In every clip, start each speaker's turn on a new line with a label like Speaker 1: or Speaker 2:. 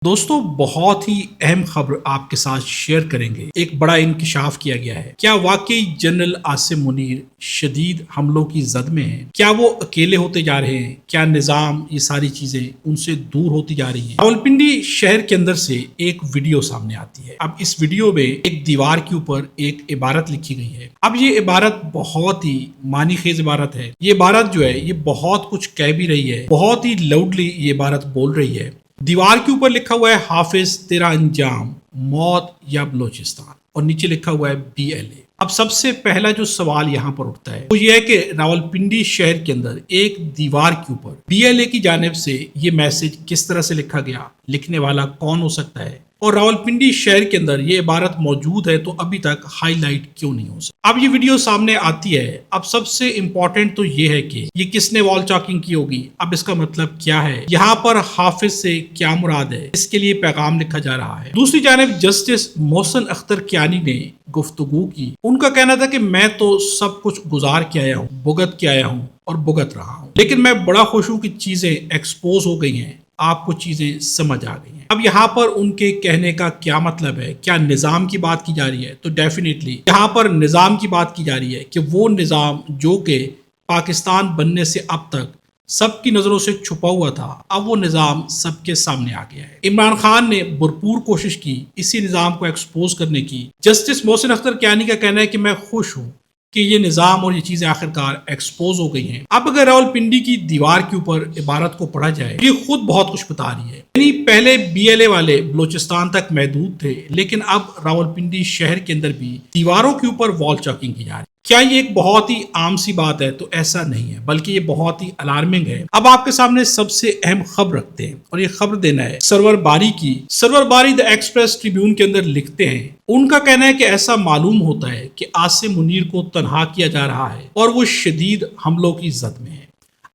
Speaker 1: دوستو بہت ہی اہم خبر آپ کے ساتھ شیئر کریں گے۔ ایک بڑا انکشاف کیا گیا ہے۔ کیا واقعی جنرل عاصم منیر شدید حملوں کی زد میں ہیں؟ کیا وہ اکیلے ہوتے جا رہے ہیں؟ کیا نظام یہ ساری چیزیں ان سے دور ہوتی جا رہی ہیں؟ راولپنڈی شہر کے اندر سے ایک ویڈیو سامنے آتی ہے۔ اب اس ویڈیو میں ایک دیوار کے اوپر ایک عبارت لکھی گئی ہے۔ اب یہ عبارت بہت ہی معنی خیز عبارت ہے۔ یہ عبارت جو ہے یہ بہت کچھ کہہ بھی رہی ہے، بہت ہی لاؤڈلی یہ عبارت بول رہی ہے۔ دیوار کے اوپر لکھا ہوا ہے حافظ تیرا انجام موت یا بلوچستان، اور نیچے لکھا ہوا ہے BLA۔ اب سب سے پہلا جو سوال یہاں پر اٹھتا ہے وہ یہ ہے کہ راولپنڈی شہر کے اندر ایک دیوار کے اوپر BLA کی جانب سے یہ میسج کس طرح سے لکھا گیا، لکھنے والا کون ہو سکتا ہے، اور راولپنڈی شہر کے اندر یہ عبارت موجود ہے تو ابھی تک ہائی لائٹ کیوں نہیں ہو سکتا؟ اب یہ ویڈیو سامنے آتی ہے۔ اب سب سے امپورٹنٹ تو یہ ہے کہ یہ کس نے وال چاکنگ کی ہوگی، اب اس کا مطلب کیا ہے، یہاں پر حافظ سے کیا مراد ہے، اس کے لیے پیغام لکھا جا رہا ہے۔ دوسری جانب جسٹس محسن اختر کیانی نے گفتگو کی۔ ان کا کہنا تھا کہ میں تو سب کچھ گزار کے آیا ہوں، بھگت کے آیا ہوں اور بھگت رہا ہوں، لیکن میں بڑا خوش ہوں کہ چیزیں ایکسپوز ہو گئی ہیں، آپ کو چیزیں سمجھ آ گئی ہیں۔ اب یہاں پر ان کے کہنے کا کیا مطلب ہے؟ کیا نظام کی بات کی جا رہی ہے؟ تو ڈیفینیٹلی یہاں پر نظام کی بات کی جا رہی ہے کہ وہ نظام جو کہ پاکستان بننے سے اب تک سب کی نظروں سے چھپا ہوا تھا، اب وہ نظام سب کے سامنے آ گیا ہے۔ عمران خان نے بھرپور کوشش کی اسی نظام کو ایکسپوز کرنے کی۔ جسٹس محسن اختر کیانی کا کہنا ہے کہ میں خوش ہوں کہ یہ نظام اور یہ چیزیں آخرکار ایکسپوز ہو گئی ہیں۔ اب اگر راولپنڈی کی دیوار کے اوپر عبارت کو پڑھا جائے، یہ خود بہت کچھ بتا رہی ہے۔ یعنی پہلے BLA والے بلوچستان تک محدود تھے، لیکن اب راولپنڈی شہر کے اندر بھی دیواروں کے اوپر وال چاکنگ کی جا رہی ہے۔ کیا یہ ایک بہت ہی عام سی بات ہے؟ تو ایسا نہیں ہے، بلکہ یہ بہت ہی الارمنگ ہے۔ اب آپ کے سامنے سب سے اہم خبر رکھتے ہیں، اور یہ خبر دینا ہے سرور باری کی۔ سرور باری دی ایکسپریس ٹریبیون کے اندر لکھتے ہیں، ان کا کہنا ہے کہ ایسا معلوم ہوتا ہے کہ عاصم منیر کو تنہا کیا جا رہا ہے اور وہ شدید حملوں کی زد میں ہے۔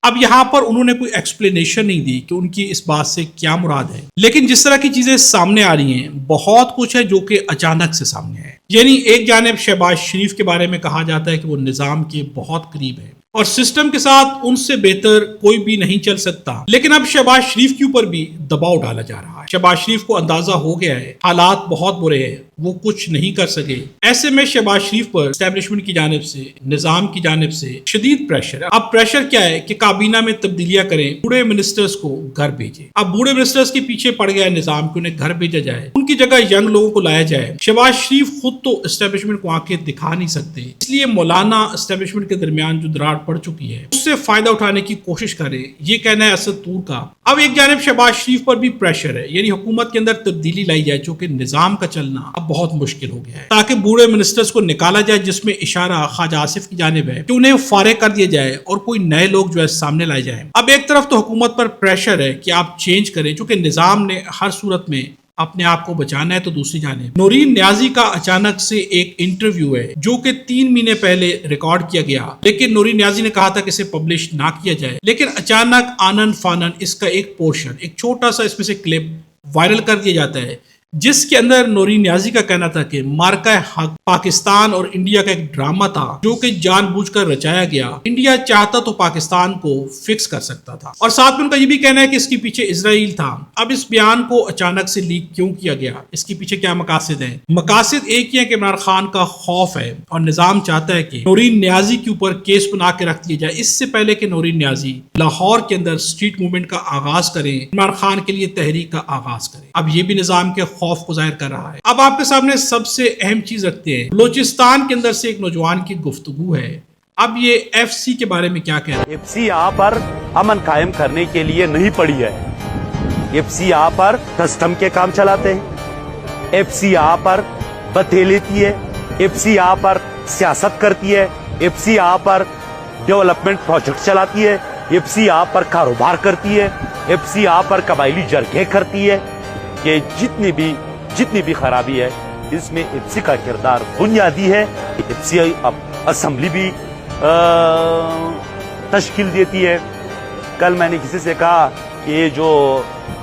Speaker 1: اب یہاں پر انہوں نے کوئی ایکسپلینیشن نہیں دی کہ ان کی اس بات سے کیا مراد ہے، لیکن جس طرح کی چیزیں سامنے آ رہی ہیں بہت کچھ ہے جو کہ اچانک سے سامنے ہے۔ یعنی ایک جانب شہباز شریف کے بارے میں کہا جاتا ہے کہ وہ نظام کے بہت قریب ہے اور سسٹم کے ساتھ ان سے بہتر کوئی بھی نہیں چل سکتا، لیکن اب شہباز شریف کے اوپر بھی دباؤ ڈالا جا رہا ہے۔ شہباز شریف کو اندازہ ہو گیا ہے حالات بہت برے ہیں، وہ کچھ نہیں کر سکے۔ ایسے میں شہباز شریف پر اسٹیبلشمنٹ کی جانب سے، نظام کی جانب سے شدید پریشر ہے۔ اب پریشر کیا ہے کہ کابینہ میں تبدیلیاں کریں، بوڑھے منسٹرز کو گھر بھیجیں۔ اب بوڑھے منسٹرز کے پیچھے پڑ گیا ہے نظام کہ انہیں گھر بھیجا جائے، ان کی جگہ ینگ لوگوں کو لایا جائے۔ شہباز شریف خود تو اسٹیبلشمنٹ کو آنکھیں دکھا نہیں سکتے، اس لیے مولانا اسٹیبلشمنٹ کے درمیان جو دراڑ پڑ چکی ہے اس سے فائدہ اٹھانے کی کوشش کرے، یہ کہنا ہے اسد طور کا۔ اب ایک جانب شہباز شریف پر بھی پریشر ہے، یعنی حکومت کے اندر تبدیلی لائی جائے، چونکہ نظام کا چلنا اب بہت مشکل ہو گیا ہے، تاکہ بوڑھے منسٹرز کو نکالا جائے، جس میں اشارہ خواجہ آصف کی جانب ہے کہ انہیں فارغ کر دیا جائے اور کوئی نئے لوگ جو ہے سامنے لائے جائیں۔ اب ایک طرف تو حکومت پر پریشر ہے کہ آپ چینج کریں، چونکہ نظام نے ہر صورت میں اپنے آپ کو بچانا ہے، تو دوسری جانب نورین نیازی کا اچانک سے ایک انٹرویو ہے جو کہ 3 مہینے پہلے ریکارڈ کیا گیا، لیکن نورین نیازی نے کہا تھا کہ اسے پبلش نہ کیا جائے، لیکن اچانک آنن فانن اس کا ایک پورشن، ایک چھوٹا سا اس میں سے کلپ وائرل کر دیا جاتا ہے، جس کے اندر نورین نیازی کا کہنا تھا کہ مارکہ حق پاکستان اور انڈیا کا ایک ڈرامہ تھا جو کہ جان بوجھ کر رچایا گیا، انڈیا چاہتا تو پاکستان کو فکس کر سکتا تھا، اور ساتھ میں ان کا یہ بھی کہنا ہے کہ اس کے پیچھے اسرائیل تھا۔ اب اس بیان کو اچانک سے لیک کیوں کیا گیا؟ اس کے پیچھے کیا مقاصد ہیں؟ مقاصد ایک ہی ہے کہ عمران خان کا خوف ہے اور نظام چاہتا ہے کہ نورین نیازی کے اوپر کیس بنا کے رکھ دیا جائے، اس سے پہلے کہ نورین نیازی لاہور کے اندر اسٹریٹ موومنٹ کا آغاز کریں، عمران خان کے لیے تحریک کا آغاز کریں۔ اب یہ بھی نظام کے خوف کو ظاہر کر رہا ہے۔ اب آپ کے سامنے سب سے اہم چیز رکھتے ہیں، بلوچستان کے اندر سے ایک نوجوان کی گفتگو ہے۔ اب یہ FCC کے بارے میں کیا کہہ رہا ہے؟
Speaker 2: FCC یہاں پر امن قائم کرنے کے لیے نہیں پڑی ہے، FCC یہاں پر کسٹم کے کام چلاتے ہیں، FCC یہاں پر بتیں لیتی ہے، FCC یہاں پر سیاست کرتی ہے، FCC یہاں پر ڈیولپمنٹ پروجیکٹ چلاتی ہے، FCC یہاں پر کاروبار کرتی ہے، FCC یہاں پر قبائلی جرگے کرتی ہے۔ کہ جتنی بھی خرابی ہے اس میں FCC کا کردار بنیادی ہے۔ FCC اب اسمبلی بھی تشکیل دیتی ہے۔ کل میں نے کسی سے کہا کہ یہ جو